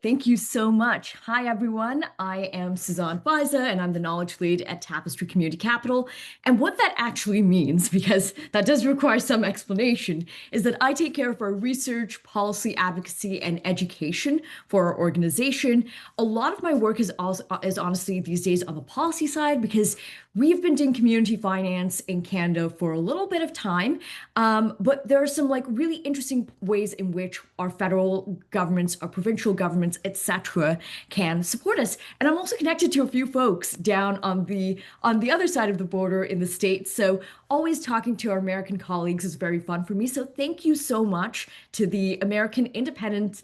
Thank you so much. Hi, everyone. I am Suzanne Faiza, and I'm the knowledge lead at Tapestry Community Capital. And what that actually means, because that does require some explanation, is that I take care of our research, policy advocacy, and education for our organization. A lot of my work is honestly these days on the policy side because we've been doing community finance in Canada for a little bit of time, but there are some really interesting ways in which our federal governments, our provincial governments, etc., can support us. And I'm also connected to a few folks down on the other side of the border in the States. So always talking to our American colleagues is very fun for me. So thank you so much to the American Independent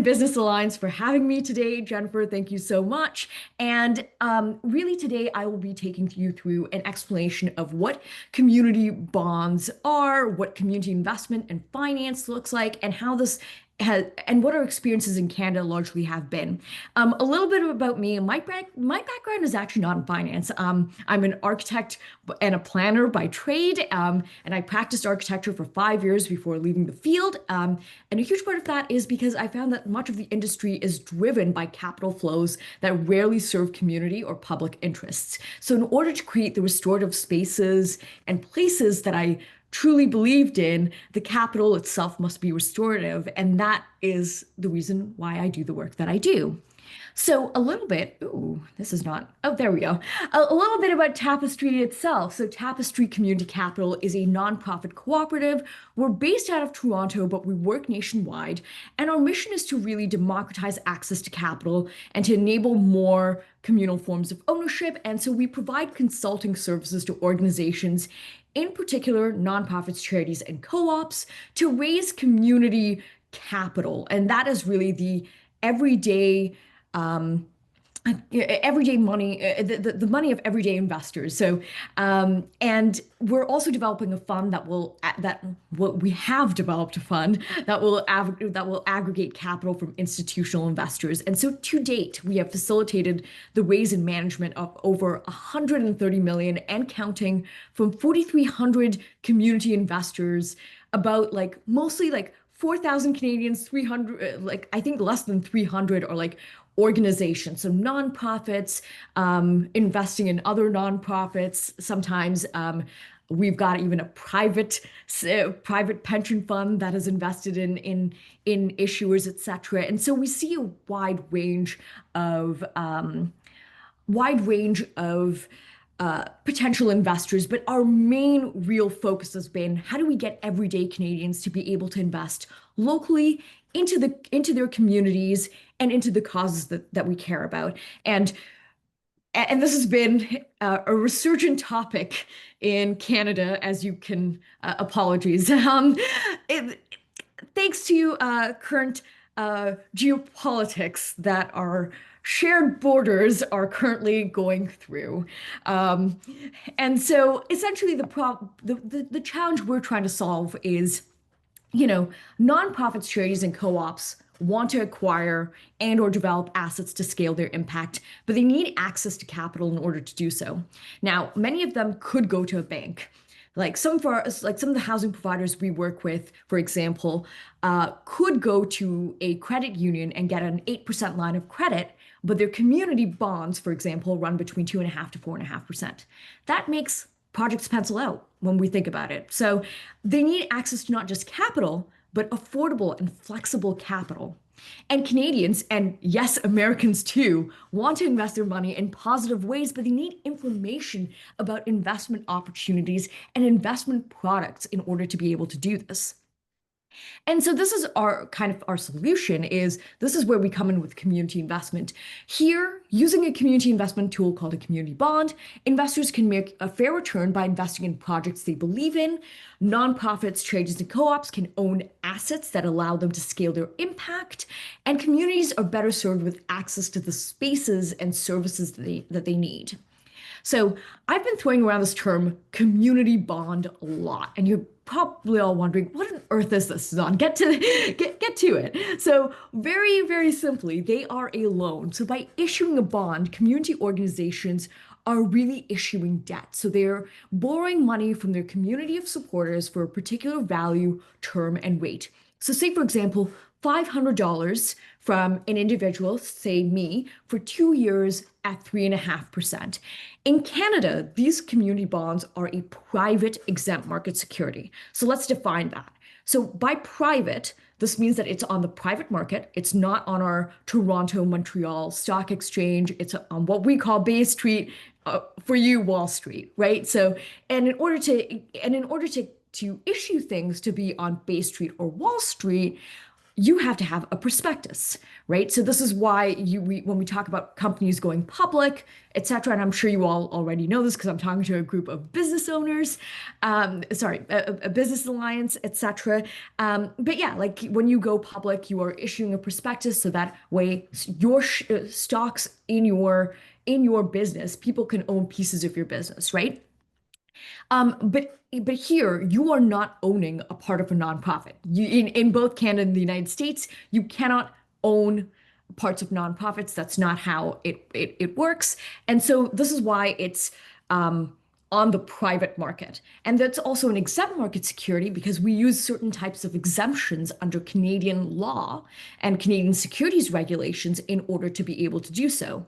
Business Alliance for having me today. Jennifer, thank you so much. And really today I will be taking you through an explanation of what community bonds are, what community investment and finance looks like, and how this and what our experiences in Canada largely have been. A little bit about me. My background is actually not in finance. I'm an architect and a planner by trade, and I practiced architecture for 5 years before leaving the field. And a huge part of that is because I found that much of the industry is driven by capital flows that rarely serve community or public interests. So in order to create the restorative spaces and places that I truly believed in, the capital itself must be restorative. And that is the reason why I do the work that I do. So a little bit, there we go. A little bit about Tapestry itself. So Tapestry Community Capital is a nonprofit cooperative. We're based out of Toronto, but we work nationwide. And our mission is to really democratize access to capital and to enable more communal forms of ownership. And so we provide consulting services to organizations, in particular nonprofits, charities, and co-ops, to raise community capital. And that is really the everyday money, the money of everyday investors. So, and we're also developing a fund we have developed a fund that will aggregate capital from institutional investors. And so to date, we have facilitated the raise and management of over 130 million and counting from 4,300 community investors, about mostly 4,000 Canadians, 300, I think less than 300 are organizations. So nonprofits, investing in other nonprofits. Sometimes we've got even a private pension fund that is invested in issuers, etc. And so we see a wide range of potential investors, but our main real focus has been how do we get everyday Canadians to be able to invest locally into their communities and into the causes that we care about. And this has been a resurgent topic in Canada, as you can, apologies. Thanks to current geopolitics that our shared borders are currently going through. And so essentially the challenge we're trying to solve is, nonprofits, charities, and co-ops want to acquire and or develop assets to scale their impact, but they need access to capital in order to do so. Now, many of them could go to a bank. Some of the housing providers we work with, for example, could go to a credit union and get an 8% line of credit, but their community bonds, for example, run between 2.5% to 4.5%. That makes projects pencil out when we think about it. So they need access to not just capital, but affordable and flexible capital. And Canadians, and yes, Americans too, want to invest their money in positive ways, but they need information about investment opportunities and investment products in order to be able to do this. And so this is our solution this is where we come in with community investment. Here, using a community investment tool called a community bond, investors can make a fair return by investing in projects they believe in. Nonprofits, charities, and co-ops can own assets that allow them to scale their impact, and communities are better served with access to the spaces and services that they need. So I've been throwing around this term community bond a lot, and you're probably all wondering, what on earth is this, Suzanne? Get to it. So very, very simply, they are a loan. So by issuing a bond, community organizations are really issuing debt. So they're borrowing money from their community of supporters for a particular value, term, and rate. So say, for example, $500 from an individual, say me, for 2 years at 3.5%. In Canada, these community bonds are a private exempt market security. So let's define that. So by private, this means that it's on the private market. It's not on our Toronto, Montreal stock exchange. It's on what we call Bay Street, for you, Wall Street, right? So, and in order to issue things to be on Bay Street or Wall Street, you have to have a prospectus, right? So this is why when we talk about companies going public, et cetera, and I'm sure you all already know this because I'm talking to a group of business owners, a business alliance, et cetera. But yeah, like when you go public, you are issuing a prospectus so that way your stocks in your business, people can own pieces of your business, right? But here you are not owning a part of a nonprofit. In both Canada and the United States, you cannot own parts of nonprofits. That's not how it works. And so this is why it's on the private market. And that's also an exempt market security because we use certain types of exemptions under Canadian law and Canadian securities regulations in order to be able to do so.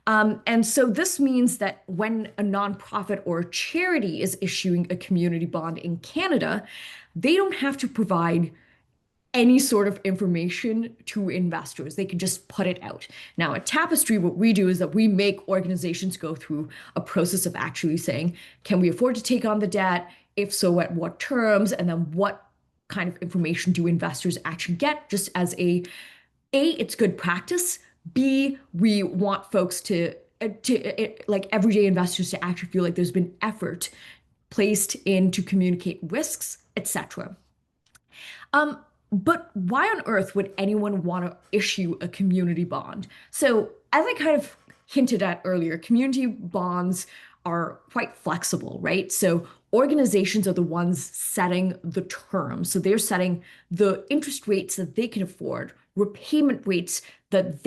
And so this means that when a nonprofit or a charity is issuing a community bond in Canada, they don't have to provide any sort of information to investors. They can just put it out. Now, at Tapestry, what we do is that we make organizations go through a process of actually saying, can we afford to take on the debt? If so, at what terms? And then what kind of information do investors actually get? Just as it's good practice. B, we want folks like everyday investors to actually feel like there's been effort placed in to communicate risks, etc. But why on earth would anyone want to issue a community bond? So, as I kind of hinted at earlier, community bonds are quite flexible, right? So, organizations are the ones setting the terms. So, they're setting the interest rates that they can afford, repayment rates that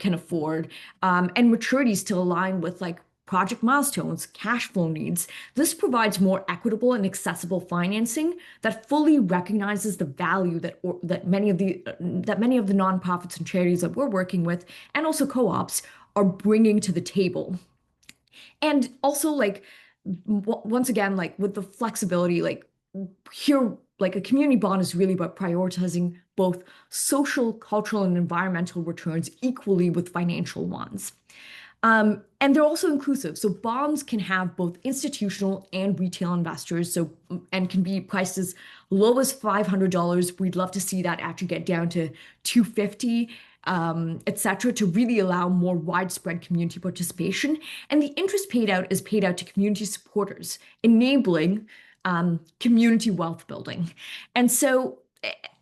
can afford, and maturities to align with like project milestones, cash flow needs. This provides more equitable and accessible financing that fully recognizes the value that many of the nonprofits and charities that we're working with, and also co-ops, are bringing to the table. And also, like once again, like with the flexibility, like here, like a community bond is really about prioritizing both social, cultural, and environmental returns equally with financial ones. And they're also inclusive. So bonds can have both institutional and retail investors. And can be priced as low as $500. We'd love to see that actually get down to $250, et cetera, to really allow more widespread community participation. And the interest paid out is paid out to community supporters, enabling community wealth building.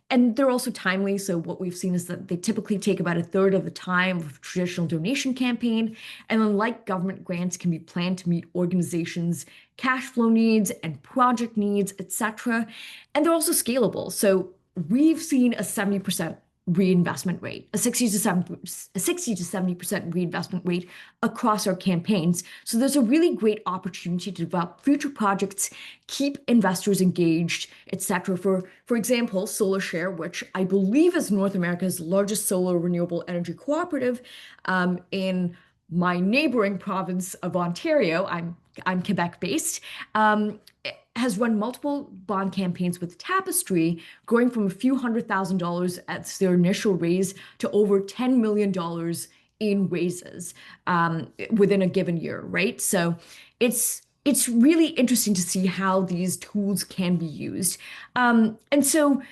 And they're also timely. So what we've seen is that they typically take about a third of the time of a traditional donation campaign. And unlike government grants, can be planned to meet organizations' cash flow needs and project needs, etc. And they're also scalable. So we've seen a 70% reinvestment rate, a 60 to 70% reinvestment rate across our campaigns. So there's a really great opportunity to develop future projects, keep investors engaged, etc. For example, SolarShare, which I believe is North America's largest solar renewable energy cooperative, in my neighboring province of Ontario, I'm Quebec based, has run multiple bond campaigns with Tapestry, going from a few $100,000 at their initial raise to over $10 million in raises within a given year, right? So it's really interesting to see how these tools can be used. And so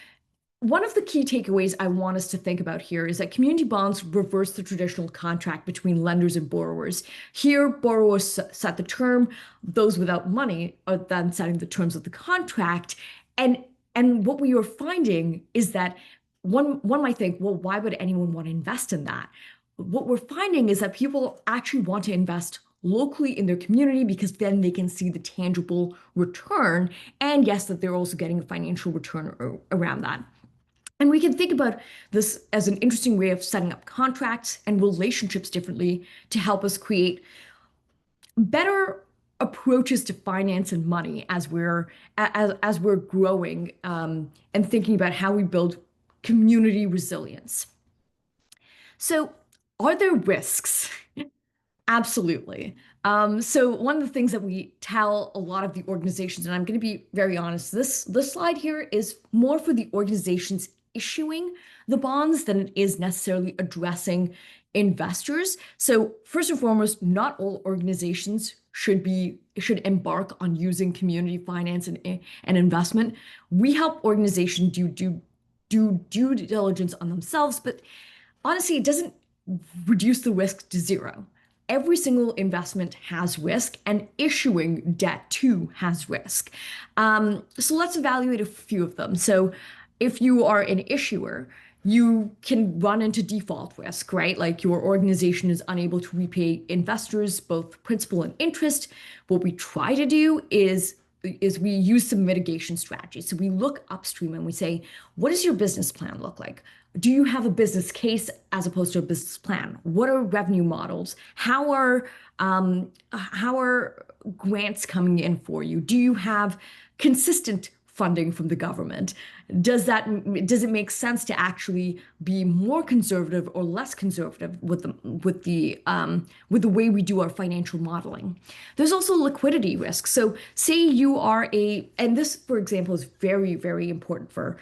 one of the key takeaways I want us to think about here is that community bonds reverse the traditional contract between lenders and borrowers. Here, borrowers set the term, those without money are then setting the terms of the contract. And what we are finding is that one might think, well, why would anyone want to invest in that? What we're finding is that people actually want to invest locally in their community because then they can see the tangible return. And yes, that they're also getting a financial return around that. And we can think about this as an interesting way of setting up contracts and relationships differently to help us create better approaches to finance and money as we're growing, and thinking about how we build community resilience. So, are there risks? Absolutely. So one of the things that we tell a lot of the organizations, and I'm going to be very honest, this slide here is more for the organizations issuing the bonds than it is necessarily addressing investors. So first and foremost, not all organizations should embark on using community finance and investment. We help organizations do due diligence on themselves, but honestly, it doesn't reduce the risk to zero. Every single investment has risk, and issuing debt too has risk. So let's evaluate a few of them. So if you are an issuer, you can run into default risk, right? Like your organization is unable to repay investors both principal and interest. What we try to do is we use some mitigation strategies. So we look upstream and we say, what does your business plan look like? Do you have a business case as opposed to a business plan? What are revenue models? How are grants coming in for you? Do you have consistent funding from the government? Does it make sense to actually be more conservative or less conservative with the way we do our financial modeling? There's also liquidity risk. So say you are and this, for example, is very, very important for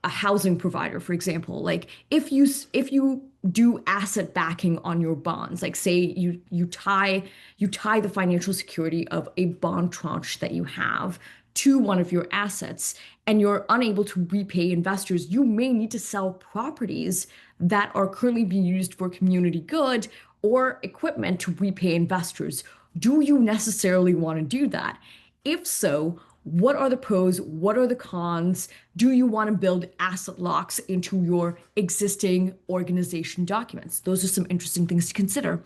a housing provider, for example. Like if you do asset backing on your bonds, like say you tie the financial security of a bond tranche that you have to one of your assets and you're unable to repay investors, you may need to sell properties that are currently being used for community good or equipment to repay investors. Do you necessarily want to do that? If so, what are the pros? What are the cons? Do you want to build asset locks into your existing organization documents? Those are some interesting things to consider.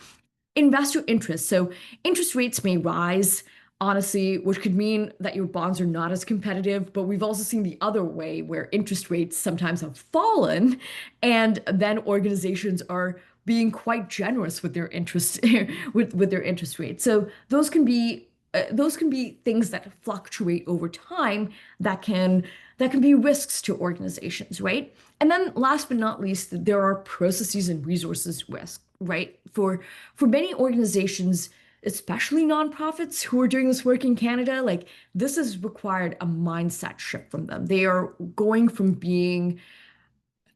Investor interest. So interest rates may rise, honestly, which could mean that your bonds are not as competitive. But we've also seen the other way where interest rates sometimes have fallen, and then organizations are being quite generous with their interest with their interest rates. So those can be things that fluctuate over time that can be risks to organizations, right? And then last but not least, there are processes and resources risk, right? For many organizations, especially nonprofits who are doing this work in Canada, like this has required a mindset shift from them. They are going from being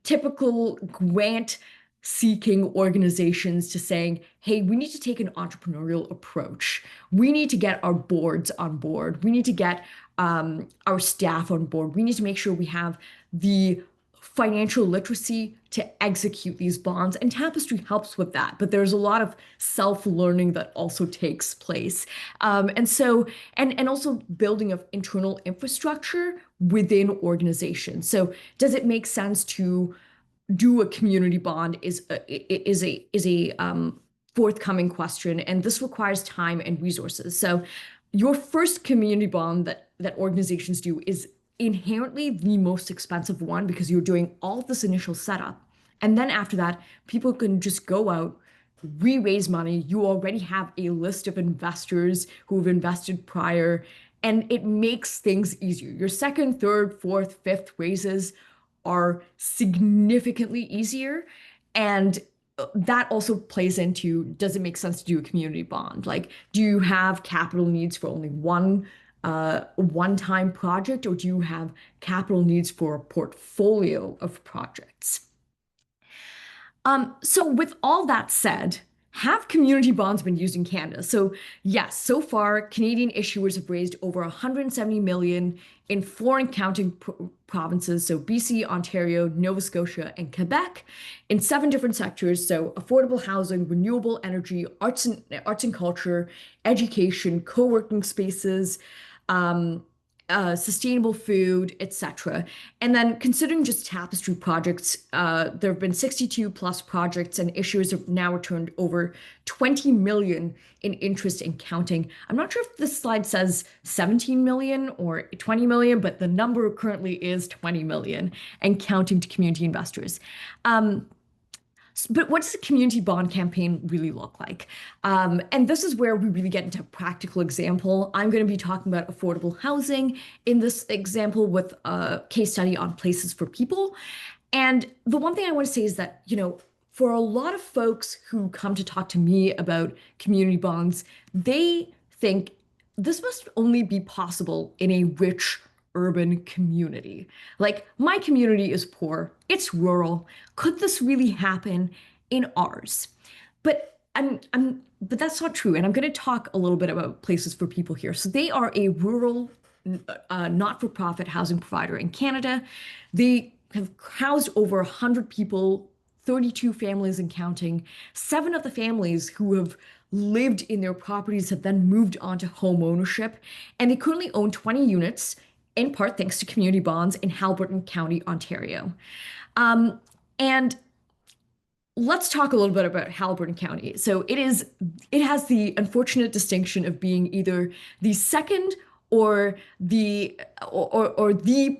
typical grant seeking organizations to saying, hey, we need to take an entrepreneurial approach. We need to get our boards on board. We need to get our staff on board. We need to make sure we have the financial literacy to execute these bonds. And Tapestry helps with that. But there's a lot of self-learning that also takes place. And also building of internal infrastructure within organizations. So does it make sense to do a community bond is a forthcoming question, and this requires time and resources. So your first community bond that organizations do is inherently the most expensive one because you're doing all of this initial setup. And then after that, people can just go out, re-raise money. You already have a list of investors who've invested prior, and it makes things easier. Your second, third, fourth, fifth raises are significantly easier. And that also plays into, does it make sense to do a community bond? Like, do you have capital needs for only one-time project, or do you have capital needs for a portfolio of projects? So with all that said, have community bonds been used in Canada? So yes, so far, Canadian issuers have raised over 170 million in four and counting provinces, so BC, Ontario, Nova Scotia, and Quebec, in 7 different sectors, so affordable housing, renewable energy, arts and culture, education, co-working spaces, sustainable food, etc. And then considering just Tapestry projects, there have been 62 plus projects, and issuers have now returned over 20 million in interest and counting. I'm not sure if this slide says 17 million or 20 million, but the number currently is 20 million and counting to community investors. But what does a community bond campaign really look like? And this is where we really get into a practical example. I'm going to be talking about affordable housing in this example with a case study on Places for People. And the one thing I want to say is that, for a lot of folks who come to talk to me about community bonds, they think this must only be possible in a rich urban community. Like, my community is poor, it's rural. Could this really happen in ours? But that's not true. And I'm going to talk a little bit about places for people here. So they are a rural, not-for-profit housing provider in Canada. They have housed over 100 people, 32 families and counting. Seven of the families who have lived in their properties have then moved on to home ownership, and they currently own 20 units, in part thanks to community bonds in Halberton County, Ontario. And let's talk a little bit about Halberton County. So it has the unfortunate distinction of being either the second or the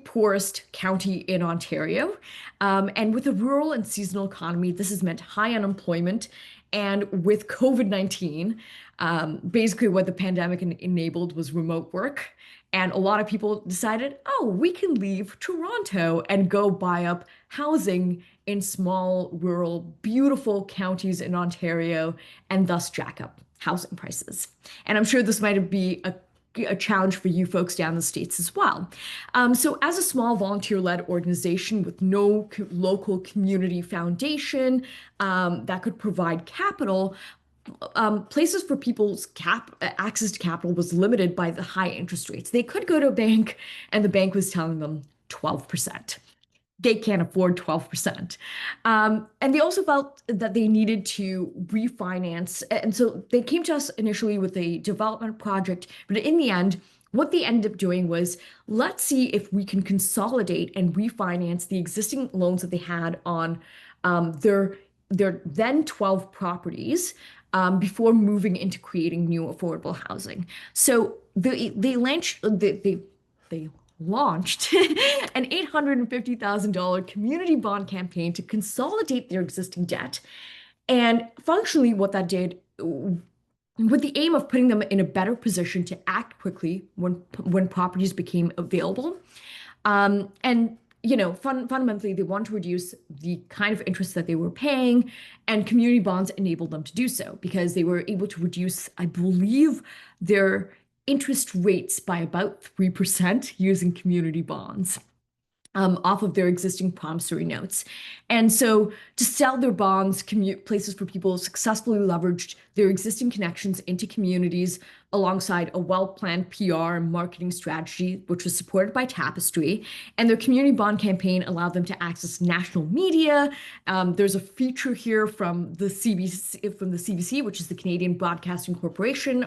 poorest county in Ontario. And with a rural and seasonal economy, this has meant high unemployment. And with COVID-19, basically what the pandemic enabled was remote work. And a lot of people decided, oh, we can leave Toronto and go buy up housing in small, rural, beautiful counties in Ontario and thus jack up housing prices. And I'm sure this might be a challenge for you folks down the States as well. So as a small volunteer-led organization with no local community foundation that could provide capital, places for people's access to capital was limited by the high interest rates. They could go to a bank and the bank was telling them 12%. They can't afford 12%. And they also felt that they needed to refinance. And so they came to us initially with a development project. But in the end, what they ended up doing was, let's see if we can consolidate and refinance the existing loans that they had on their then 12 properties before moving into creating new affordable housing. So they launched an $850,000 community bond campaign to consolidate their existing debt. And functionally, what that did, with the aim of putting them in a better position to act quickly when properties became available. And fundamentally, they want to reduce the kind of interest that they were paying, and community bonds enabled them to do so because they were able to reduce, I believe, their interest rates by about 3% using community bonds off of their existing promissory notes. And so to sell their bonds, Places for People successfully leveraged their existing connections into communities alongside a well-planned PR and marketing strategy, which was supported by Tapestry. And their community bond campaign allowed them to access national media. There's a feature here from the CBC, which is the Canadian Broadcasting Corporation,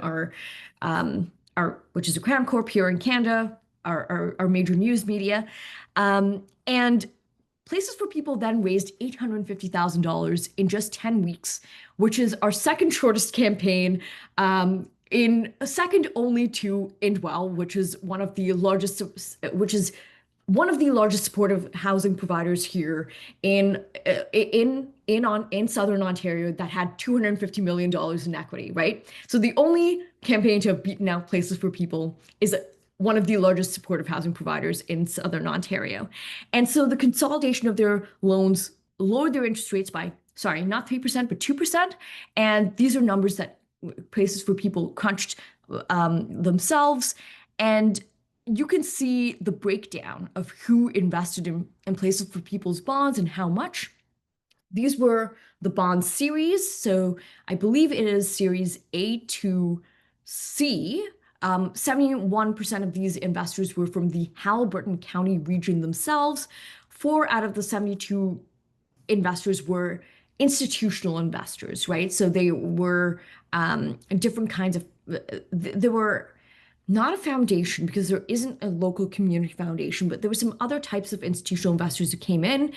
which is a Crown Corp here in Canada, our major news media. And Places for People then raised $850,000 in just 10 weeks, which is our second shortest campaign, in a second only to Indwell, which is one of the largest supportive housing providers here in Southern Ontario that had $250 million in equity, right? So the only campaign to have beaten out Places for People is one of the largest supportive housing providers in Southern Ontario. And so the consolidation of their loans lowered their interest rates by, sorry, not 3%, but 2%. And these are numbers that Places for People crunched themselves. And you can see the breakdown of who invested in Places for People's bonds and how much. These were the bond series. So I believe it is series A to C. 71% of these investors were from the Halberton County region themselves. 4 out of the 72 investors were institutional investors, right? So they were different kinds of, they were not a foundation because there isn't a local community foundation, but there were some other types of institutional investors who came in.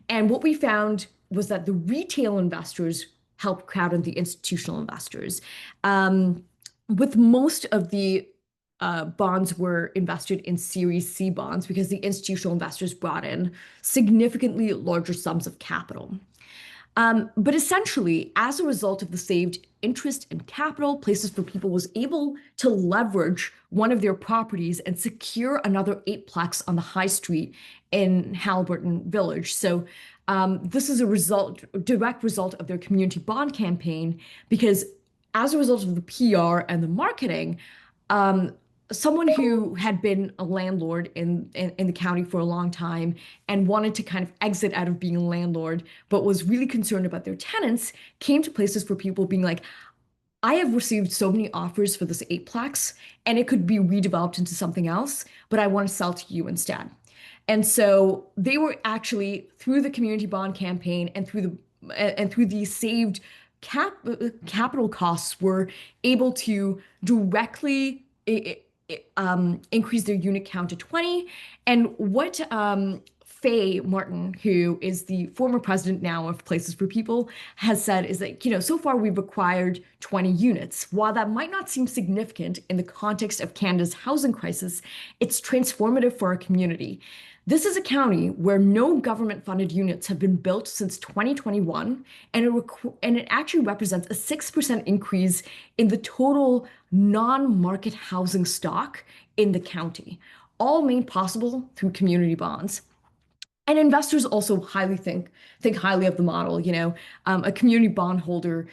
And what we found was that the retail investors helped crowd in the institutional investors. With most of the bonds were invested in Series C bonds because the institutional investors brought in significantly larger sums of capital. But essentially, as a result of the saved interest and capital, Places for People was able to leverage one of their properties and secure another eightplex on the high street in Halliburton Village. So this is a direct result of their community bond campaign, because as a result of the PR and the marketing, um, someone who had been a landlord in the county for a long time and wanted to kind of exit out of being a landlord, but was really concerned about their tenants, came to Places for People being like, I have received so many offers for this eightplex, and it could be redeveloped into something else, but I want to sell to you instead. And so they were actually, through the community bond campaign and through the saved capital costs, were able to directly increase their unit count to 20. And what Faye Martin, who is the former president now of Places for People, has said is that, so far we've acquired 20 units. While that might not seem significant in the context of Canada's housing crisis, it's transformative for our community. This is a county where no government-funded units have been built since 2021, and it actually represents a 6% increase in the total non-market housing stock in the county, all made possible through community bonds. And investors also think highly of the model. A community bondholder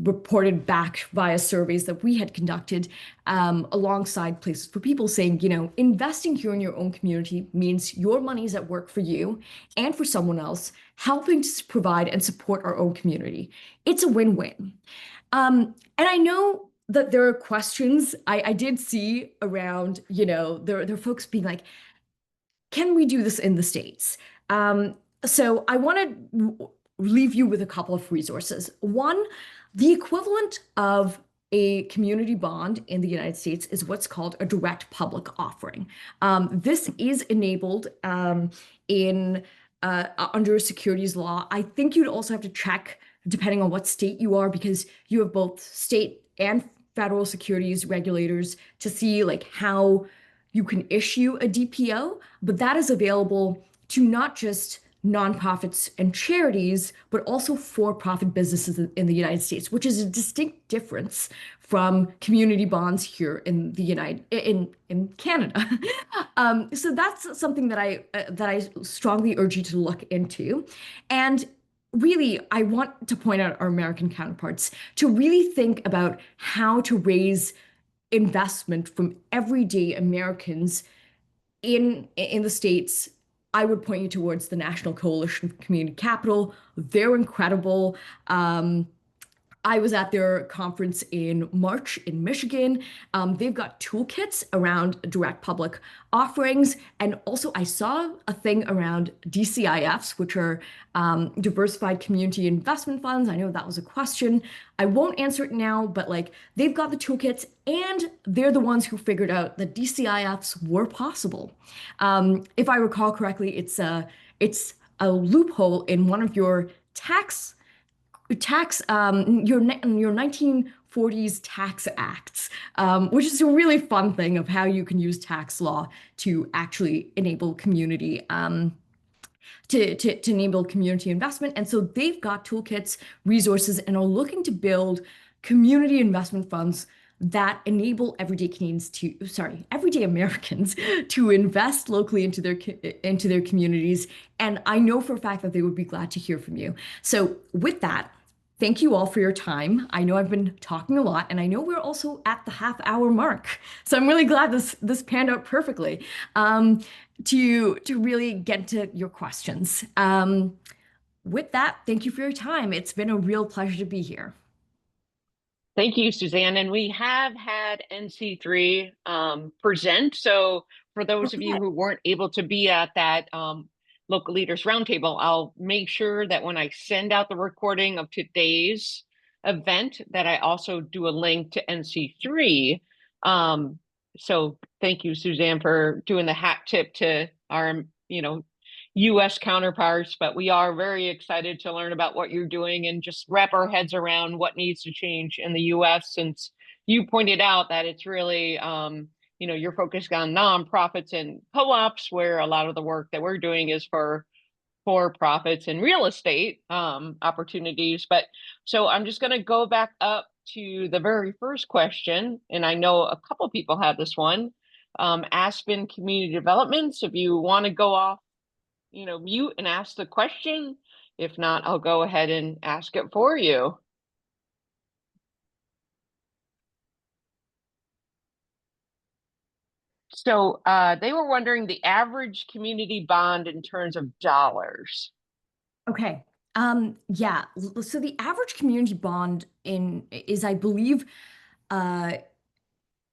reported back via surveys that we had conducted alongside Places for People, saying, investing here in your own community means your money is at work for you and for someone else, helping to provide and support our own community. It's a win-win. And I know that there are questions I did see around, there are folks being like, can we do this in the States? So I want to leave you with a couple of resources. One, the equivalent of a community bond in the United States is what's called a direct public offering. This is enabled in under securities law. I think you'd also have to check depending on what state you are, because you have both state and federal securities regulators to see like how you can issue a DPO, but that is available to not just nonprofits and charities, but also for-profit businesses in the United States, which is a distinct difference from community bonds here in the in Canada. So that's something that I strongly urge you to look into. And really, I want to point out our American counterparts to really think about how to raise investment from everyday Americans in the States. I would point you towards the National Coalition for Community Capital. They're incredible. I was at their conference in March in Michigan. They've got toolkits around direct public offerings. And also, I saw a thing around DCIFs, which are diversified community investment funds. I know that was a question. I won't answer it now, but like they've got the toolkits, and they're the ones who figured out that DCIFs were possible. If I recall correctly, it's a loophole in one of your your 1940s tax acts, which is a really fun thing of how you can use tax law to actually enable community to enable community investment. And so they've got toolkits, resources, and are looking to build community investment funds that enable everyday Americans to invest locally into their communities. And I know for a fact that they would be glad to hear from you. So with that, thank you all for your time. I know I've been talking a lot, and I know we're also at the half-hour mark. So I'm really glad this panned out perfectly to really get to your questions. With that, thank you for your time. It's been a real pleasure to be here. Thank you, Suzanne. And we have had NC3 present. So for those of you who weren't able to be at that local leaders roundtable, I'll make sure that when I send out the recording of today's event, that I also do a link to NC3. So thank you, Suzanne, for doing the hat tip to our, US counterparts, but we are very excited to learn about what you're doing and just wrap our heads around what needs to change in the US, since you pointed out that it's really, you're focused on nonprofits and co-ops, where a lot of the work that we're doing is for for profits and real estate opportunities. But so I'm just going to go back up to the very first question, and I know a couple people had this one. Aspen Community Developments, if you want to go off, mute and ask the question. If not, I'll go ahead and ask it for you. So they were wondering the average community bond in terms of dollars. Okay. Yeah. So the average community bond is, I believe, uh,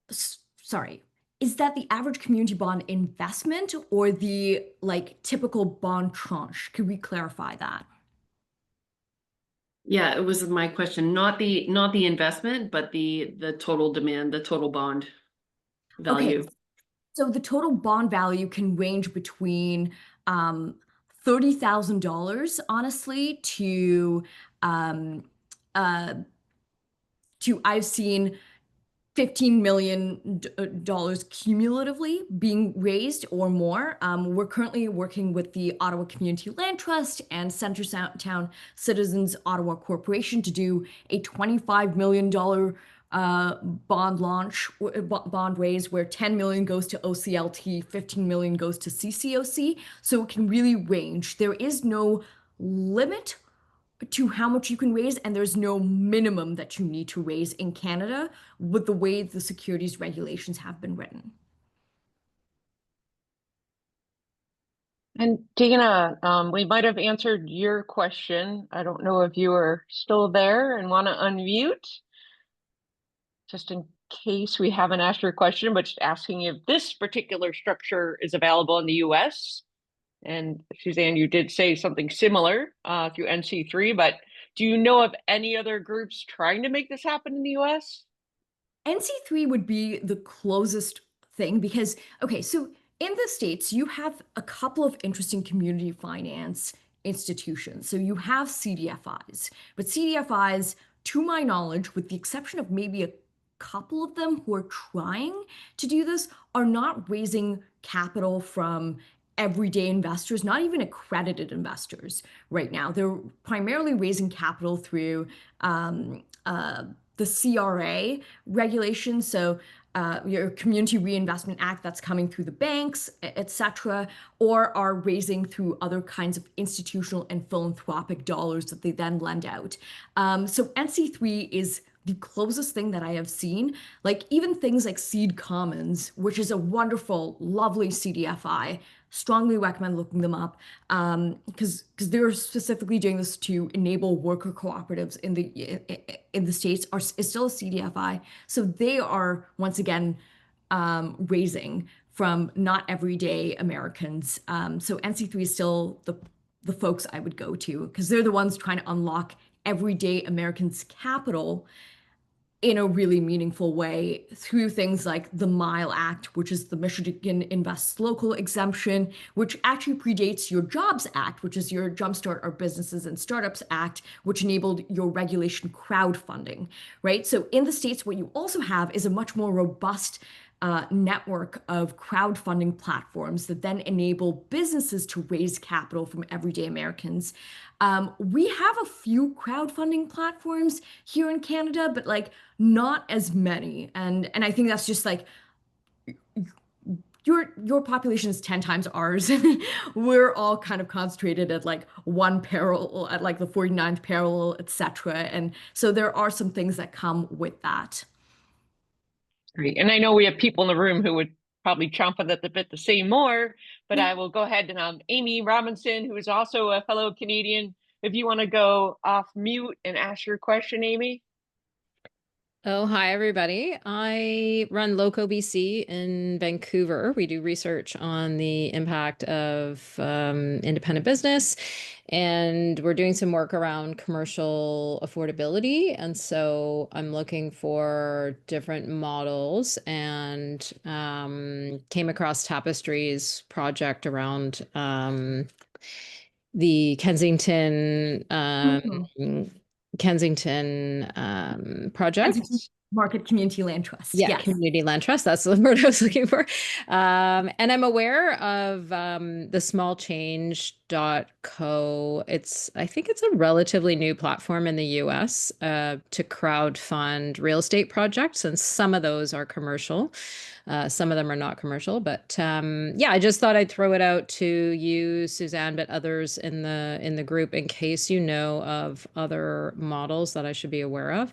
sorry, is that the average community bond investment or the like typical bond tranche? Could we clarify that? Yeah, it was my question, not the investment, but the total demand, the total bond Okay. value. So the total bond value can range between um, $30,000, honestly, um, uh, to I've seen $15 million cumulatively being raised or more. We're currently working with the Ottawa Community Land Trust and Centretown Citizens Ottawa Corporation to do a $25 million bond raise where 10 million goes to OCLT, 15 million goes to CCOC. So it can really range. There is no limit to how much you can raise, and there's no minimum that you need to raise in Canada with the way the securities regulations have been written. And Dana, we might have answered your question. I don't know if you are still there and want to unmute, just in case we haven't asked your question, but just asking if this particular structure is available in the US. And Suzanne, you did say something similar through NC3, but do you know of any other groups trying to make this happen in the US? NC3 would be the closest thing because, okay, so in the States, you have a couple of interesting community finance institutions. So you have CDFIs, but CDFIs, to my knowledge, with the exception of maybe a couple of them who are trying to do this, are not raising capital from everyday investors, not even accredited investors right now. They're primarily raising capital through the CRA regulations. So your Community Reinvestment Act that's coming through the banks, etc., or are raising through other kinds of institutional and philanthropic dollars that they then lend out. So NC3 is the closest thing that I have seen. Like even things like Seed Commons, which is a wonderful, lovely CDFI. Strongly recommend looking them up because they're specifically doing this to enable worker cooperatives in the States is still a CDFI. So they are once again raising from not everyday Americans. So NC3 is still the folks I would go to because they're the ones trying to unlock everyday Americans' capital in a really meaningful way through things like the MILE Act, which is the Michigan Invest Local exemption, which actually predates your Jobs Act, which is your Jumpstart Our Businesses and Startups Act, which enabled your regulation crowdfunding, right? So in the States, what you also have is a much more robust network of crowdfunding platforms that then enable businesses to raise capital from everyday Americans. We have a few crowdfunding platforms here in Canada, but like not as many. And I think that's just like your population is 10 times ours. We're all kind of concentrated at like one parallel, at like the 49th parallel, etc. And so there are some things that come with that. Great. And I know we have people in the room who would probably chomp at the bit to say more, but I will go ahead and Amy Robinson, who is also a fellow Canadian, if you want to go off mute and ask your question, Amy. Oh, hi, everybody. I run Loco BC in Vancouver. We do research on the impact of independent business, and we're doing some work around commercial affordability. And so I'm looking for different models and came across Tapestry's project around the Kensington Mhm. project. Kensington Market Community Land Trust. Yeah, Yes. community land trust. That's the word I was looking for. And I'm aware of the smallchange.co. I think it's a relatively new platform in the US to crowdfund real estate projects, and some of those are commercial. Some of them are not commercial, but yeah, I just thought I'd throw it out to you, Suzanne, but others in the group in case you know of other models that I should be aware of.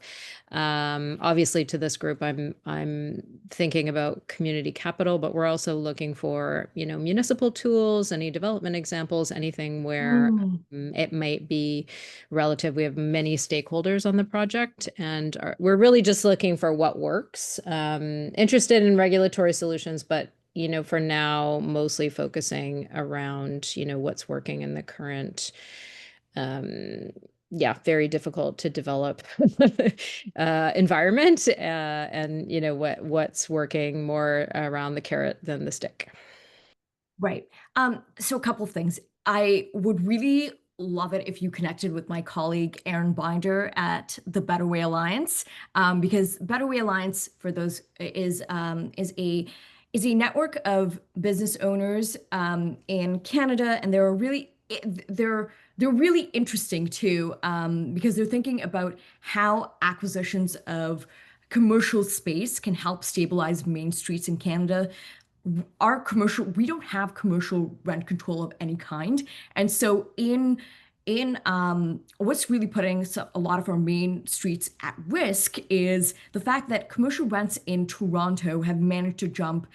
Obviously, to this group, I'm thinking about community capital, but we're also looking for, municipal tools, any development examples, anything where Mm. it might be relative. We have many stakeholders on the project, and we're really just looking for what works. Interested in regulatory solutions, but for now, mostly focusing around, what's working in the current, yeah, very difficult to develop environment, and what's working more around the carrot than the stick. Right. So a couple of things. I would really love it if you connected with my colleague Erin Binder at the Better Way Alliance, because Better Way Alliance, for those, is a network of business owners in Canada, and they're really interesting too, because they're thinking about how acquisitions of commercial space can help stabilize main streets in Canada. We don't have commercial rent control of any kind, and so in what's really putting a lot of our main streets at risk is the fact that commercial rents in Toronto have managed to jump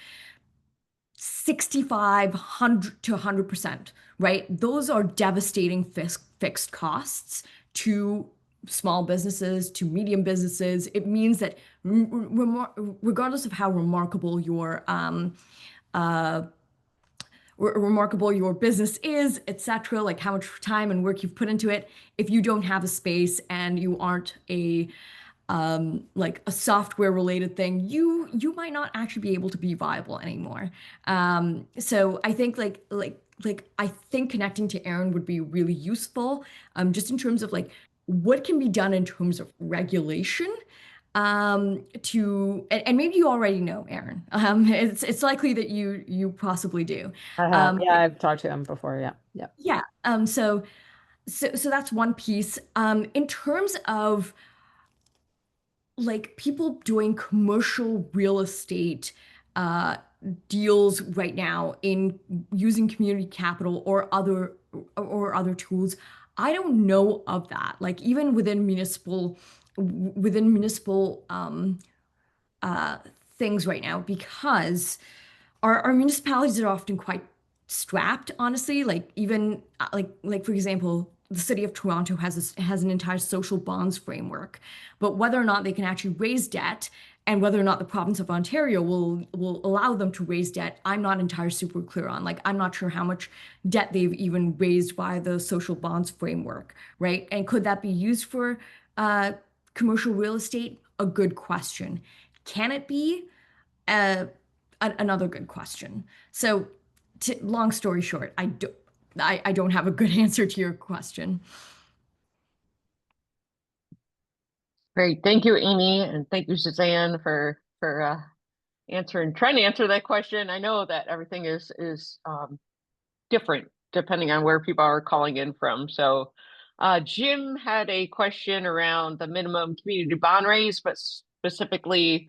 6,500 to 100%, right? Those are devastating fixed costs to small businesses, to medium businesses. It means that regardless of how uh, remarkable your business is, etc., like how much time and work you've put into it, if you don't have a space and you aren't like a software related thing, you might not actually be able to be viable anymore. So I think I think connecting to Erin would be really useful, just in terms of like what can be done in terms of regulation, and maybe you already know Erin. It's likely that you possibly do. I have. Yeah, I've talked to him before. Yeah. Yeah. Yeah. So that's one piece. In terms of like people doing commercial real estate uh, deals right now in using community capital or other tools, I don't know of that. Like even within municipal uh, things right now, because our municipalities are often quite strapped, honestly. Like even like for example, the city of Toronto has an entire social bonds framework, but whether or not they can actually raise debt and whether or not the province of Ontario will allow them to raise debt, I'm not entirely super clear on. Like I'm not sure how much debt they've even raised by the social bonds framework, right? And could that be used for uh, commercial real estate? A good question. Can it be? Uh, another good question. So, long story short, I don't have a good answer to your question. Great. Thank you, Amy, and thank you, Suzanne, for trying to answer that question. I know that everything is different depending on where people are calling in from. So Jim had a question around the minimum community bond raise, but specifically,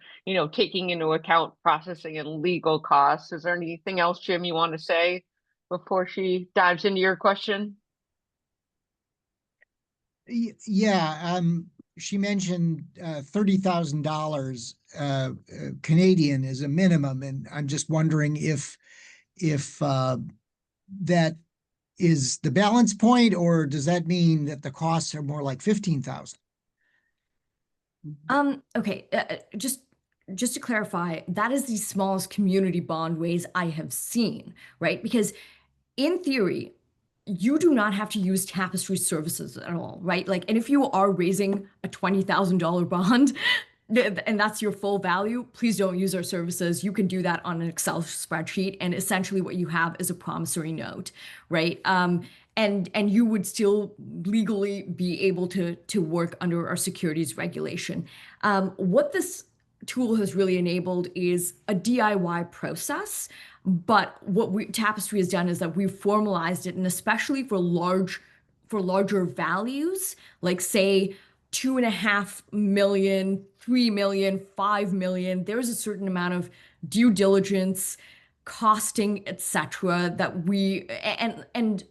taking into account processing and legal costs. Is there anything else, Jim, you want to say before she dives into your question? Yeah, she mentioned $30,000 Canadian as a minimum, and I'm just wondering if that is the balance point, or does that mean that the costs are more like 15,000? Okay, just to clarify, that is the smallest community bond raise I have seen, right? Because in theory, you do not have to use Tapestry services at all, right? Like, and if you are raising a $20,000 bond, and that's your full value, please don't use our services. You can do that on an Excel spreadsheet, and essentially what you have is a promissory note, right? and you would still legally be able to work under our securities regulation. What this tool has really enabled is a DIY process, but what Tapestry has done is that we've formalized it, and especially for larger values, like say 2.5 million, 3 million, 5 million, there's a certain amount of due diligence, costing, etc. that we and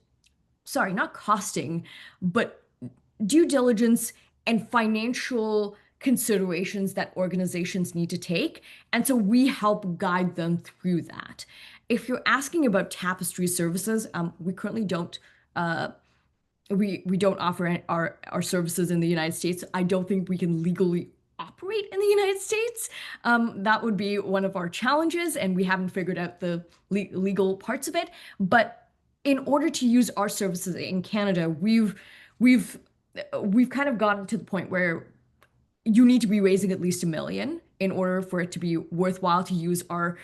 sorry, not costing, but due diligence and financial considerations that organizations need to take. And so we help guide them through that. If you're asking about Tapestry services, we currently don't we don't offer our services in the United States. I don't think we can legally operate in the United States. That would be one of our challenges, and we haven't figured out the legal parts of it. But in order to use our services in Canada, we've kind of gotten to the point where you need to be raising at least 1 million in order for it to be worthwhile to use our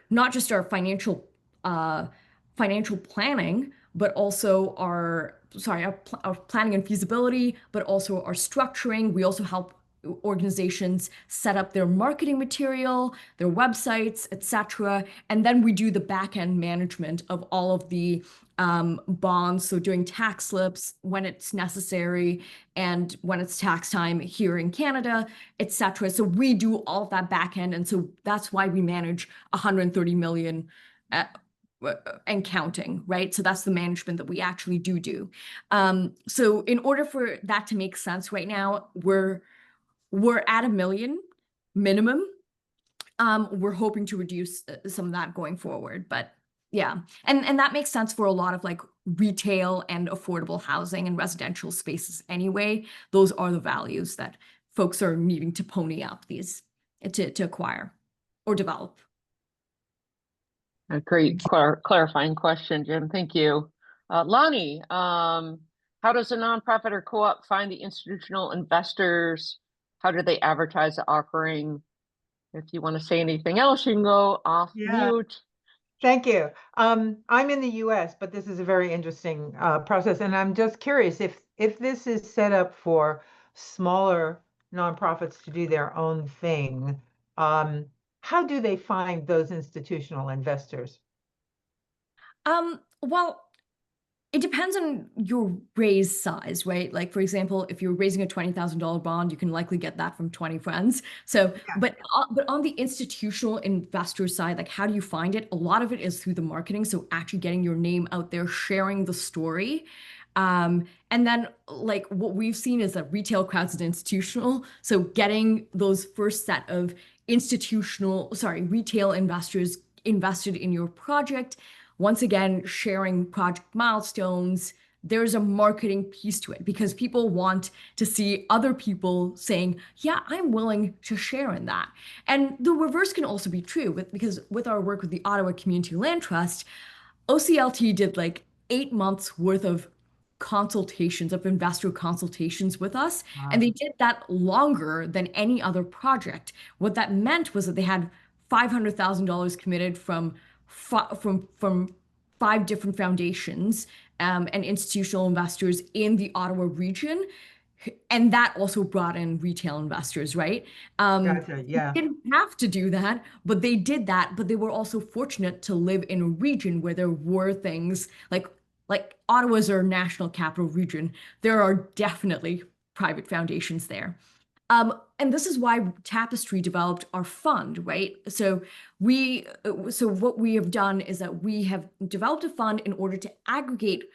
not just our financial planning, but also our planning and feasibility, but also our structuring. We also help organizations set up their marketing material, their websites, etc. And then we do the back end management of all of the bonds. So doing tax slips when it's necessary and when it's tax time here in Canada, etc. So we do all of that back end. And so that's why we manage 130 million and counting, right? So that's the management that we actually do. So in order for that to make sense right now, we're at 1 million minimum. We're hoping to reduce some of that going forward, but yeah. And that makes sense for a lot of like retail and affordable housing and residential spaces anyway. Those are the values that folks are needing to pony up to acquire or develop. A great clarifying question, Jim. Thank you. Lonnie, how does a nonprofit or co-op find the institutional investors? How do they advertise the offering? If you want to say anything else, you can go off mute. Thank you. I'm in the US, but this is a very interesting process. And I'm just curious if this is set up for smaller nonprofits to do their own thing, how do they find those institutional investors? Well, it depends on your raise size, right? Like, for example, if you're raising a $20,000 bond, you can likely get that from 20 friends. So, but on the institutional investor side, like, how do you find it? A lot of it is through the marketing. So actually getting your name out there, sharing the story. And then like what we've seen is that retail crowds and institutional. So getting those first set of retail investors invested in your project. Once again, sharing project milestones, there's a marketing piece to it because people want to see other people saying, yeah, I'm willing to share in that. And the reverse can also be true because with our work with the Ottawa Community Land Trust, OCLT did like 8 months worth of consultations, of investor consultations with us. Wow. And they did that longer than any other project. What that meant was that they had $500,000 committed from 5 different foundations and institutional investors in the Ottawa region. And that also brought in retail investors, right? Gotcha, yeah. They didn't have to do that, but they did that. But they were also fortunate to live in a region where there were things like Ottawa's our national capital region. There are definitely private foundations there. And this is why Tapestry developed our fund, right? So what we have done is that we have developed a fund in order to aggregate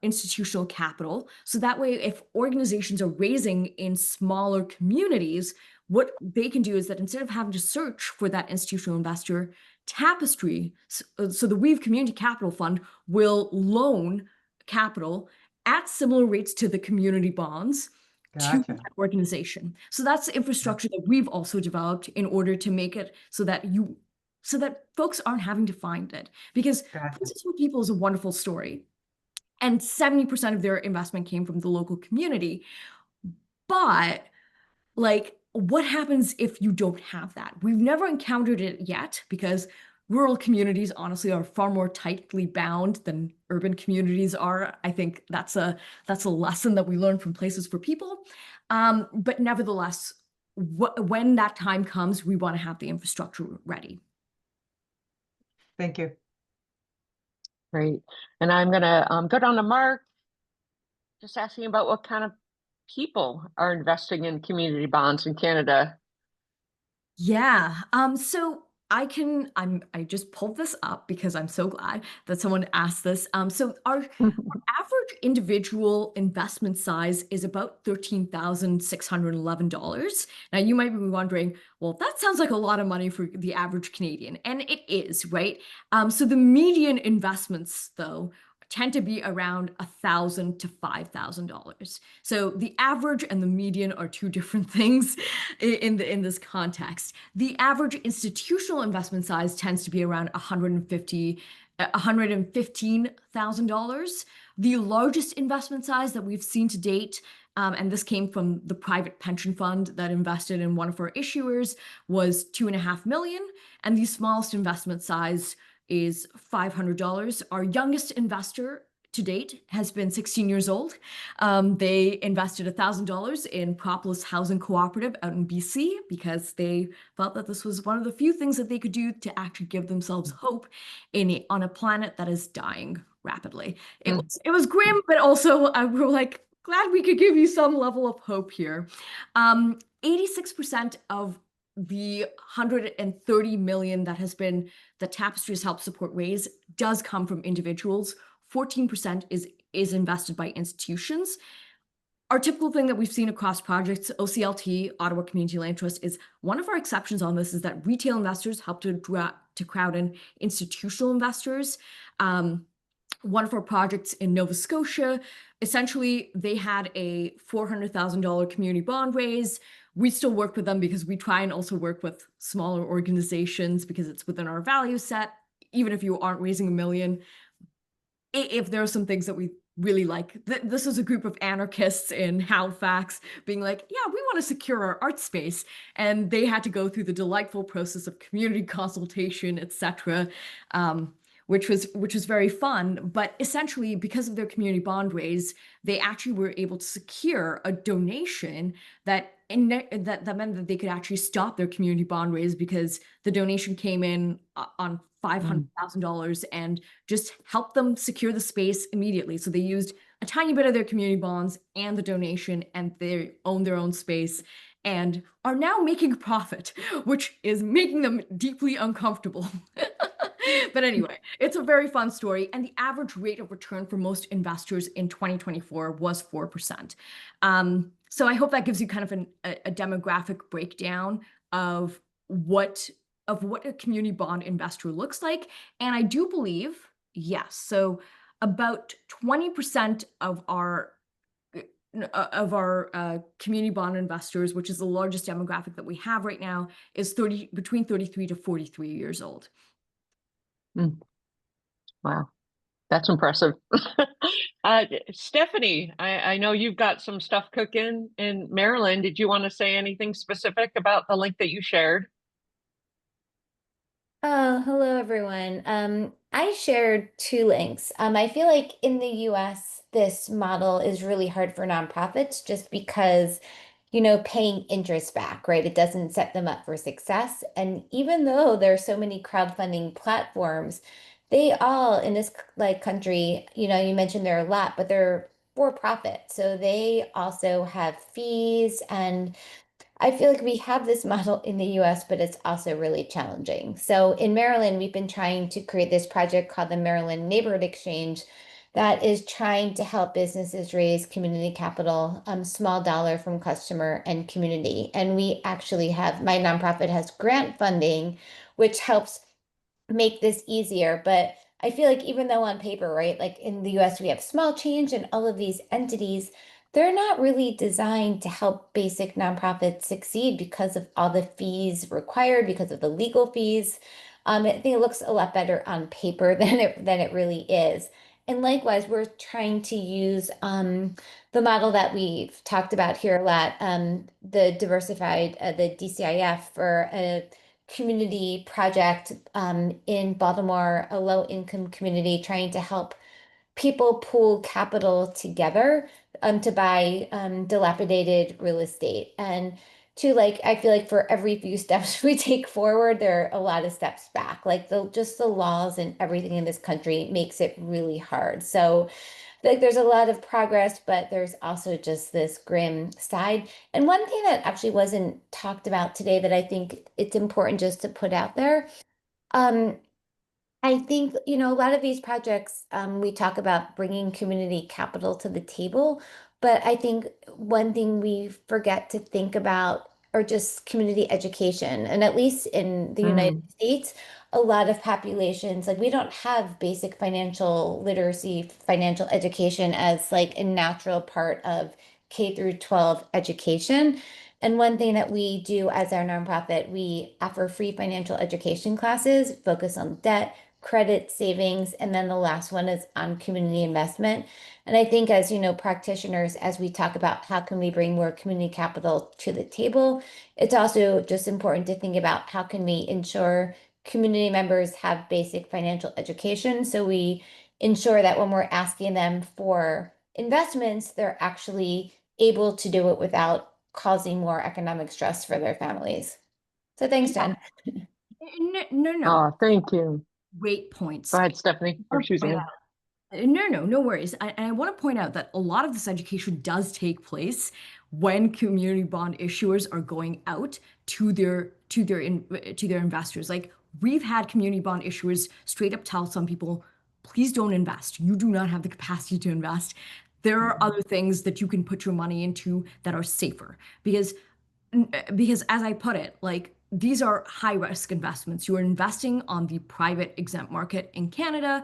institutional capital. So that way, if organizations are raising in smaller communities, what they can do is that instead of having to search for that institutional investor, Tapestry, so the Weave Community Capital Fund will loan capital at similar rates to the community bonds. Gotcha. To that organization. So that's the infrastructure that we've also developed in order to make it so that folks aren't having to find it. Because Princess for People is a wonderful story. And 70% of their investment came from the local community. But like, what happens if you don't have that? We've never encountered it yet because rural communities honestly are far more tightly bound than urban communities are. I think that's a lesson that we learn from Places for People. But nevertheless, when that time comes, we want to have the infrastructure ready. Thank you. Great. And I'm gonna go down to Mark, just asking about what kind of people are investing in community bonds in Canada. Yeah. So I just pulled this up because I'm so glad that someone asked this. So our average individual investment size is about $13,611. Now you might be wondering, well, that sounds like a lot of money for the average Canadian, and it is, right? So the median investments, though, tend to be around $1,000 to $5,000. So the average and the median are two different things in this context. The average institutional investment size tends to be around $115,000. The largest investment size that we've seen to date, and this came from the private pension fund that invested in one of our issuers, was $2.5 million, and the smallest investment size is $500. Our youngest investor to date has been 16 years old. They invested $1,000 in Propolis Housing Cooperative out in BC because they felt that this was one of the few things that they could do to actually give themselves hope on a planet that is dying rapidly. It was grim, but also we were like, glad we could give you some level of hope here. 86% of the 130 million that Tapestry has helped support raise does come from individuals. 14% is invested by institutions. Our typical thing that we've seen across projects, OCLT, Ottawa Community Land Trust, is one of our exceptions on this is that retail investors help to crowd in institutional investors. One of our projects in Nova Scotia, essentially they had a $400,000 community bond raise. We still work with them because we try and also work with smaller organizations because it's within our value set. Even if you aren't raising $1 million, if there are some things that we really like, this is a group of anarchists in Halifax being like, yeah, we want to secure our art space. And they had to go through the delightful process of community consultation, etc., which was very fun. But essentially, because of their community bond raise, they actually were able to secure a donation that meant that they could actually stop their community bond raise because the donation came in on $500,000 and just helped them secure the space immediately. So they used a tiny bit of their community bonds and the donation, and they own their own space and are now making a profit, which is making them deeply uncomfortable. But anyway, it's a very fun story. And the average rate of return for most investors in 2024 was 4%. So I hope that gives you kind of a demographic breakdown of what a community bond investor looks like. And I do believe, yes, so about 20% of our community bond investors, which is the largest demographic that we have right now, is between 33 to 43 years old. Wow, that's impressive. Stephanie, I know you've got some stuff cooking in Maryland. Did you want to say anything specific about the link that you shared? Oh, hello everyone. I shared two links. I feel like in the US, this model is really hard for nonprofits just because, paying interest back, right? It doesn't set them up for success. And even though there are so many crowdfunding platforms, they all in this country, you mentioned there are a lot, but they're for profit. So they also have fees, and I feel like we have this model in the US, but it's also really challenging. So in Maryland, we've been trying to create this project called the Maryland Neighborhood Exchange that is trying to help businesses raise community capital, small dollar from customer and community. And we actually have, my nonprofit has grant funding, which helps make this easier. But I feel like even though on paper, right, like in the US, we have small change and all of these entities, they're not really designed to help basic nonprofits succeed because of all the fees required, because of the legal fees. I think it looks a lot better on paper than it really is. And likewise, we're trying to use the model that we've talked about here a lot, the diversified, the DCIF for community project in Baltimore, a low-income community trying to help people pool capital together to buy dilapidated real estate. And to like, I feel like for every few steps we take forward, there are a lot of steps back. Like just the laws and everything in this country makes it really hard. So like there's a lot of progress, but there's also just this grim side. And one thing that actually wasn't talked about today that I think it's important just to put out there. Um, I think, a lot of these projects, we talk about bringing community capital to the table, but I think one thing we forget to think about are just community education. And at least in the United States, a lot of populations, like we don't have basic financial literacy, financial education as like a natural part of K through 12 education. And one thing that we do as our nonprofit, we offer free financial education classes, focus on debt, credit, savings, and then the last one is on community investment. And I think as practitioners, as we talk about how can we bring more community capital to the table, it's also just important to think about how can we ensure community members have basic financial education. So we ensure that when we're asking them for investments, they're actually able to do it without causing more economic stress for their families. So thanks, Jen. No. Thank you. Great points. Go ahead, Stephanie, or Suzanne. No worries. And I want to point out that a lot of this education does take place when community bond issuers are going out to their investors. Like we've had community bond issuers straight up tell some people, please don't invest. You do not have the capacity to invest. There are other things that you can put your money into that are safer because as I put it, like these are high risk investments. You are investing on the private exempt market in Canada.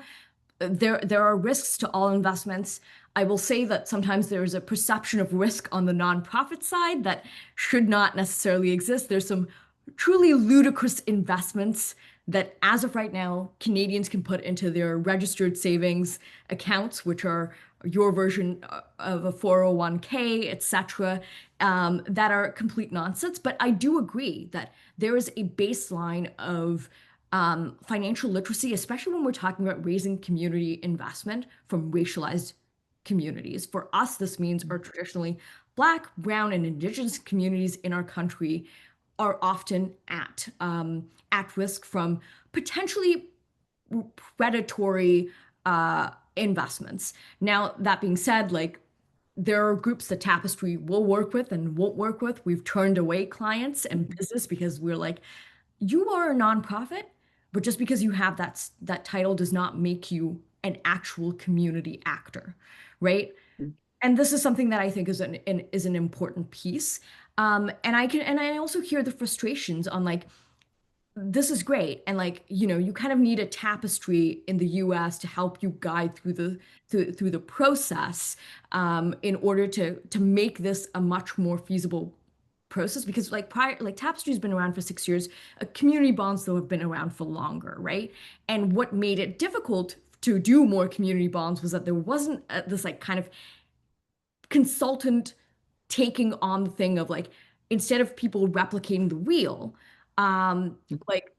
There are risks to all investments. I will say that sometimes there is a perception of risk on the nonprofit side that should not necessarily exist. There's some truly ludicrous investments that, as of right now, Canadians can put into their registered savings accounts, which are your version of a 401k, etc., that are complete nonsense. But I do agree that there is a baseline of financial literacy, especially when we're talking about raising community investment from racialized communities. For us, this means our traditionally Black, Brown, and Indigenous communities in our country are often at risk from potentially predatory investments. Now, that being said, like there are groups that Tapestry will work with and won't work with. We've turned away clients and business because we're like, you are a nonprofit, but just because you have that title does not make you an actual community actor, right? And this is something that I think is an important piece. And I also hear the frustrations on like, this is great. And like, you kind of need a Tapestry in the US to help you guide through the process in order to make this a much more feasible process because like Tapestry's been around for 6 years. Community bonds though have been around for longer, right? And what made it difficult to do more community bonds was that there wasn't this like kind of consultant taking on the thing of like instead of people replicating the wheel like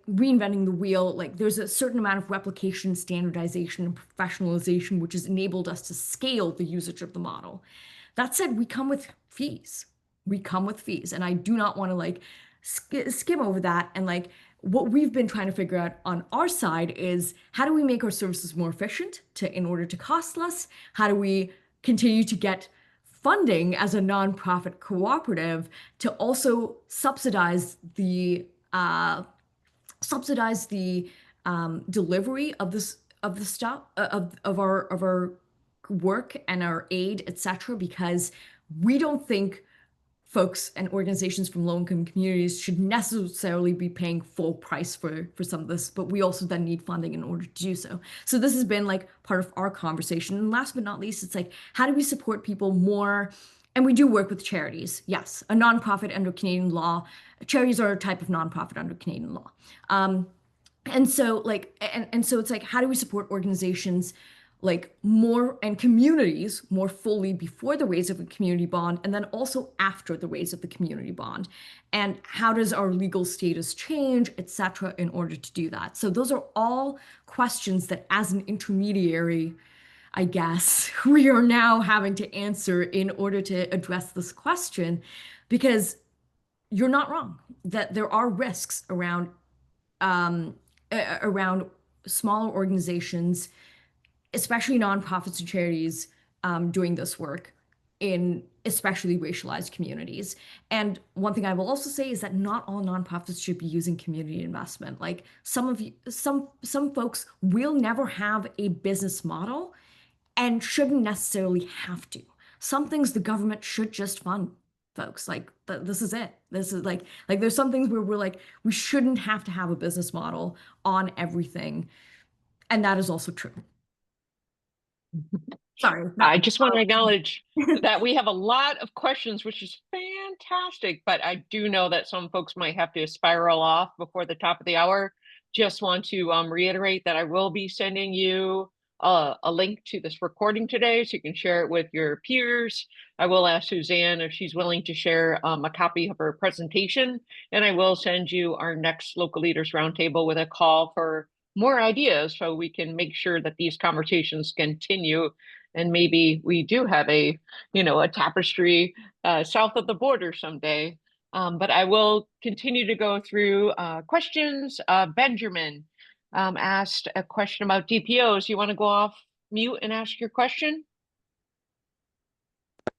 reinventing the wheel, like there's a certain amount of replication, standardization, and professionalization which has enabled us to scale the usage of the model. That said, we come with fees. And I do not want to like skim over that. And like what we've been trying to figure out on our side is how do we make our services more efficient in order to cost less? How do we continue to get funding as a nonprofit cooperative to also subsidize the delivery of the stuff of our work and our aid, etc. Because we don't think folks and organizations from low-income communities should necessarily be paying full price for some of this, but we also then need funding in order to do so. So this has been like part of our conversation. And last but not least, it's like, how do we support people more? And we do work with charities. Yes, a nonprofit under Canadian law. Charities are a type of nonprofit under Canadian law. And so it's like, how do we support organizations like more and communities more fully before the raise of a community bond and then also after the raise of the community bond, and how does our legal status change, etc., in order to do that. So those are all questions that as an intermediary, I guess, we are now having to answer in order to address this question, because you're not wrong that there are risks um, around smaller organizations, especially nonprofits and charities, doing this work in especially racialized communities. And one thing I will also say is that not all nonprofits should be using community investment. Like some folks will never have a business model and shouldn't necessarily have to. Some things the government should just fund, folks. Like this is it. This is like there's some things where we're like we shouldn't have to have a business model on everything, and that is also true. Sorry. I just want to acknowledge that we have a lot of questions, which is fantastic, but I do know that some folks might have to spiral off before the top of the hour. Just want to reiterate that I will be sending you a link to this recording today so you can share it with your peers. I will ask Suzanne if she's willing to share a copy of her presentation, and I will send you our next Local Leaders Roundtable with a call for more ideas so we can make sure that these conversations continue. And maybe we do have a Tapestry south of the border someday. But I will continue to go through questions. Benjamin asked a question about DPOs. You want to go off mute and ask your question?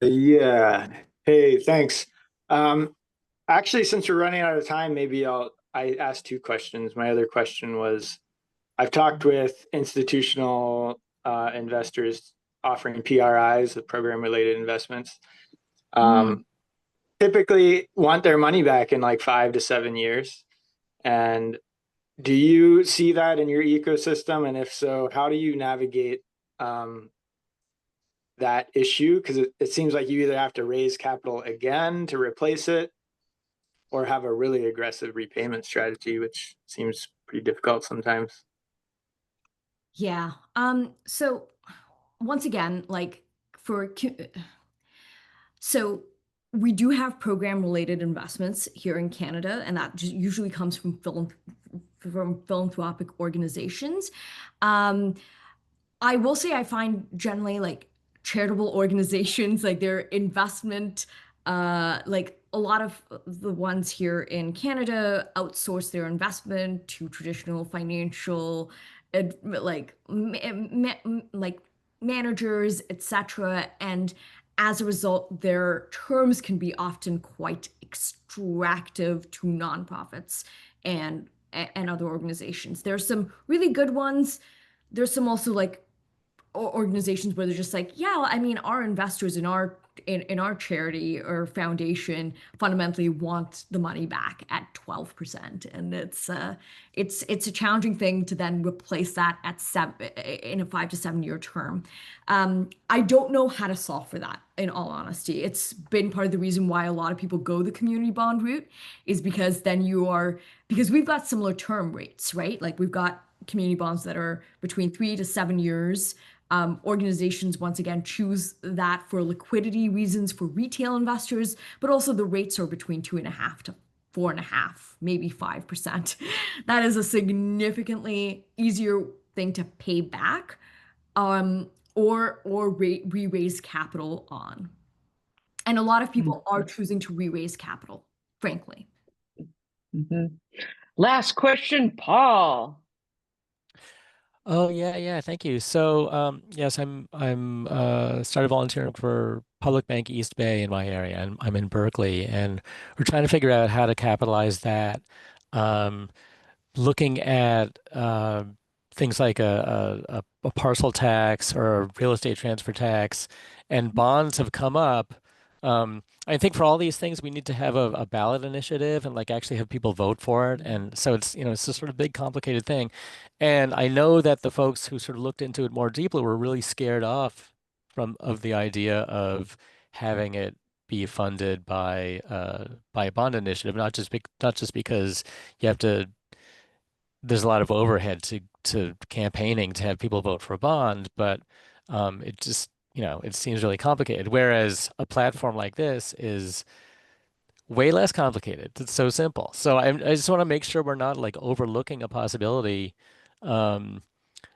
Yeah. Hey, thanks. Actually, since we're running out of time, maybe I ask two questions. My other question was, I've talked with institutional investors offering PRIs, the program-related investments. Typically want their money back in like 5 to 7 years. And do you see that in your ecosystem? And if so, how do you navigate that issue? Because it seems like you either have to raise capital again to replace it or have a really aggressive repayment strategy, which seems pretty difficult sometimes. Yeah. So once again, so we do have program related investments here in Canada, and that just usually comes from philanthropic organizations. I will say I find generally like charitable organizations, like their investment, like a lot of the ones here in Canada outsource their investment to traditional financial, like managers, etc. And as a result, their terms can be often quite extractive to nonprofits and other organizations. There's some really good ones. There's some also like organizations where they're just like, yeah, I mean, our investors in our charity or foundation fundamentally want the money back at 12%, and it's a challenging thing to then replace that in a 5 to 7 year term. I don't know how to solve for that, in all honesty. It's been part of the reason why a lot of people go the community bond route, is because because we've got similar term rates, right? Like we've got community bonds that are between 3 to 7 years. Organizations, once again, choose that for liquidity reasons for retail investors, but also the rates are between 2.5 to 4.5, maybe 5%. That is a significantly easier thing to pay back, or re-raise capital on. And a lot of people are choosing to re-raise capital, frankly. Last question, Paul. Oh yeah, thank you. So yes, I'm started volunteering for Public Bank East Bay in my area, and I'm in Berkeley, and we're trying to figure out how to capitalize that. Um, Looking at things like a parcel tax or a real estate transfer tax, and bonds have come up. I think for all these things, we need to have a ballot initiative and like actually have people vote for it. And so it's a sort of big, complicated thing. And I know that the folks who sort of looked into it more deeply were really scared off of the idea of having it be funded by a bond initiative, not just because you have to there's a lot of overhead to campaigning to have people vote for a bond, but it just, it seems really complicated. Whereas a platform like this is way less complicated. It's so simple. So I just want to make sure we're not like overlooking a possibility um,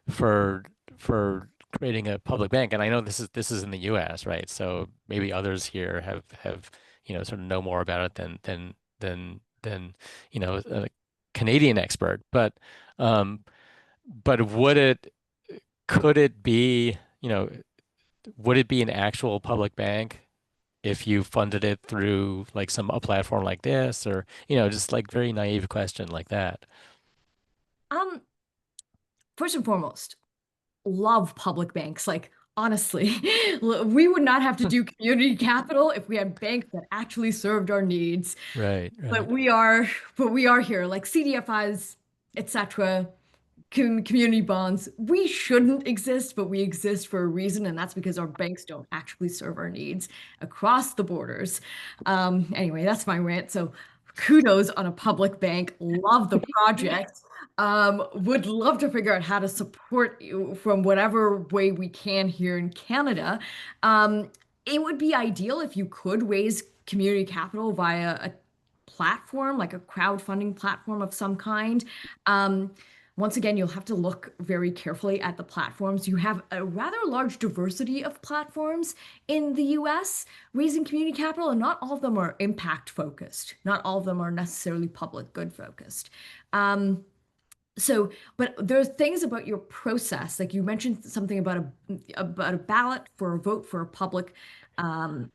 for for creating a public bank. And I know this is in the U.S., right? So maybe others here have sort of know more about it than a Canadian expert. But could it be, would it be an actual public bank if you funded it through like a platform like this, or just like very naive question like that? Um, First and foremost, love public banks. Like, honestly, we would not have to do community capital if we had banks that actually served our needs. Right, But right. we are here, like CDFIs, etc. Community bonds. We shouldn't exist, but we exist for a reason, and that's because our banks don't actually serve our needs across the borders. Anyway, that's my rant. So kudos on a public bank. Love the project. Would love to figure out how to support you from whatever way we can here in Canada. It would be ideal if you could raise community capital via a platform, like a crowdfunding platform of some kind. Once again, you'll have to look very carefully at the platforms. You have a rather large diversity of platforms in the US raising community capital, and not all of them are impact focused. Not all of them are necessarily public good focused. But there's things about your process, like you mentioned something about a ballot for a vote for a public um,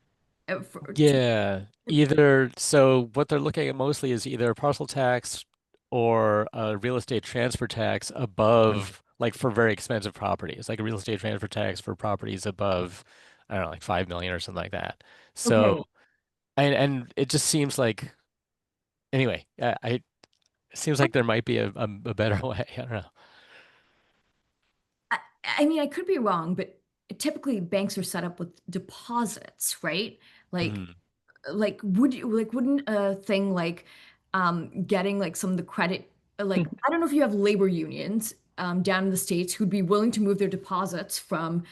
Yeah, either so what they're looking at mostly is either a parcel tax or a real estate transfer tax above, like for very expensive properties, like a real estate transfer tax for properties above, I don't know, like 5 million or something like that. Okay. So, and it just seems like, anyway, it seems like there might be a better way. I don't know. I, I mean, I could be wrong, but typically banks are set up with deposits, right? Like Mhm. wouldn't a thing like getting like some of the credit, like I don't know if you have labor unions down in the States who'd be willing to move their deposits from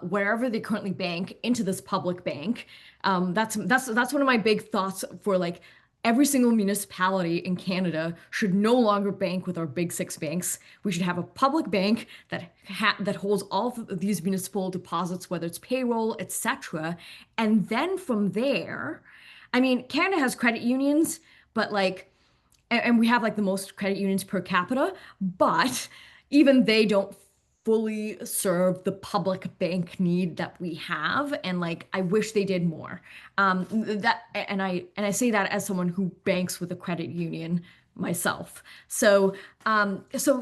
wherever they currently bank into this public bank. That's one of my big thoughts for like every single municipality in Canada should no longer bank with our big six banks. We should have a public bank that holds all of these municipal deposits, whether it's payroll, etc. And then from there, I mean, Canada has credit unions, but like, and we have like the most credit unions per capita, but even they don't fully serve the public bank need that we have. And like, I wish they did more. And I say that as someone who banks with a credit union myself. So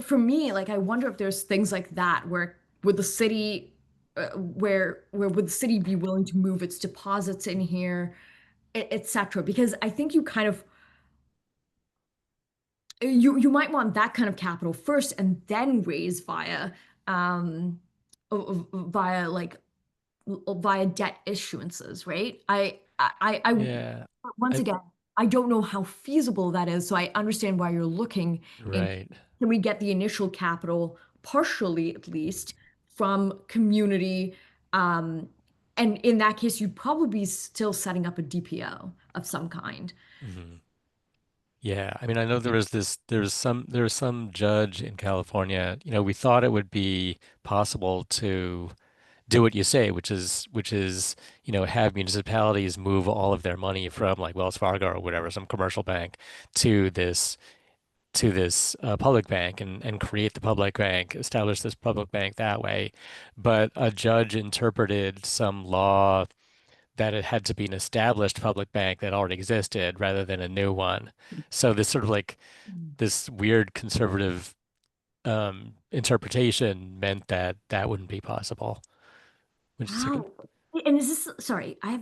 for me, like, I wonder if there's things like that where would the city, where would the city be willing to move its deposits in here, etc. Because I think you kind of you might want that kind of capital first and then raise um via like via debt issuances, right? Yeah, Once I again, I don't know how feasible that is, so I understand why you're looking in. right. Can we get the initial capital partially at least from community? Um, and in that case, you'd probably be still setting up a DPO of some kind. Mhm. Yeah, I mean, I know there was some judge in California, we thought it would be possible to do what you say, which is, have municipalities move all of their money from like Wells Fargo or whatever, some commercial bank, to this public bank, and create the public bank, establish this public bank that way. But a judge interpreted some law that it had to be an established public bank that already existed rather than a new one. So this sort of like this weird conservative interpretation meant that that wouldn't be possible, which is sort of Wow. And is this, sorry, I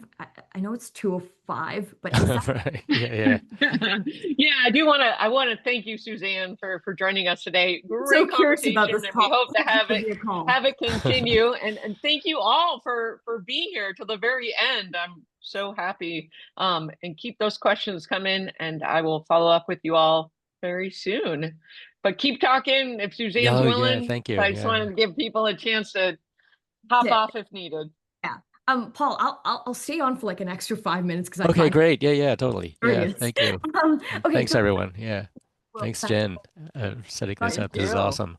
know it's 2:05, but is that right. Yeah, yeah. Yeah, I want to thank you, Suzanne, for joining us today. so Great curious about conversation, this and we call? hope to Give me a call. have it continue. And thank you all for being here till the very end. I'm so happy. And keep those questions coming, and I will follow up with you all very soon. But keep talking if Suzanne's Oh yeah, willing. thank you. I just Yeah. wanted to give people a chance to hop That's it. off if needed. Yeah. Paul, I'll stay on for like an extra 5 minutes because I Okay, find it great. Yeah, yeah, totally. Yeah, curious. thank you. Okay, Thanks so everyone. Yeah. well, Thanks, Jen, setting this Thank up. This is you. awesome.